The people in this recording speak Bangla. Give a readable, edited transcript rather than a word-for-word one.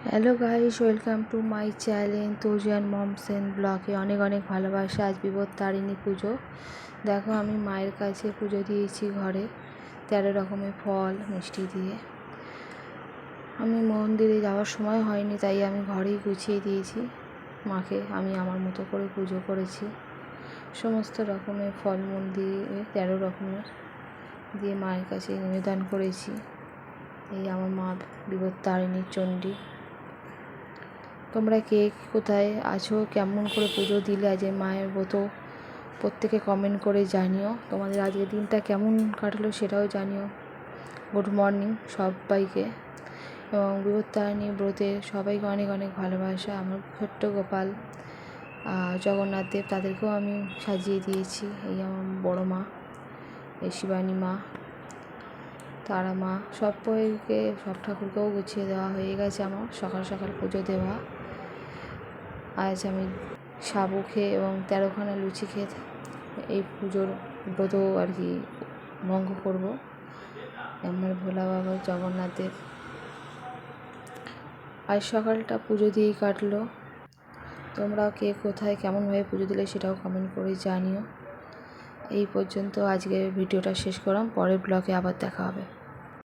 Hello guys, welcome to my channel তোজিয়ান মমস এন্ড ব্লগে। অনেক অনেক ভালোবাসা। আজ বিপত্তারিণী পুজো। দেখো, আমি মায়ের কাছে পুজো দিয়েছি ঘরে 13 রকমের ফল মিষ্টি দিয়ে। আমি মন্দিরে যাওয়ার সময় হয়নি, তাই আমি ঘরেই গুছিয়ে দিয়েছি মাকে। আমি আমার মতো করে পুজো করেছি। সমস্ত রকমের ফলমূল দিয়ে 13 রকমের দিয়ে মায়ের কাছে নিবেদন করেছি। এই আমার মা বিপত্তারিণী চণ্ডী। তোমরা কে কোথায় আছো, কেমন করে পুজো দিলে আজ মায়ের ব্রত, প্রত্যেকে কমেন্ট করে জানিও। তোমাদের আজকের দিনটা কেমন কাটলো সেটাও জানিও। গুড মর্নিং সবাইকে। এবং বিপত্তারিণী ব্রতে সবাইকে অনেক অনেক ভালোবাসা। আমার ছোট্ট গোপাল জগন্নাথ দেব, তাদেরকেও আমি সাজিয়ে দিয়েছি। এই আমার বড়ো মা, এই শিবানী মা, তারা মা, সবাইকে, সব ঠাকুরকেও গুছিয়ে দেওয়া হয়ে গেছে। আমার সকাল সকাল পুজো দেওয়া। আজ আমি সাবু খেয়ে এবং 13খানা লুচি খেয়ে এই পুজোর ব্রত আর কি ভঙ্গ করব। আমার ভোলা বাবা জগন্নাথের আজ সকালটা পুজো দিয়েই কাটলো। তোমরা কে কোথায় কেমনভাবে পুজো দিলে সেটাও কমেন্ট করে জানিও। এই পর্যন্ত আজকের ভিডিওটা শেষ করলাম। পরের ব্লগে আবার দেখা হবে।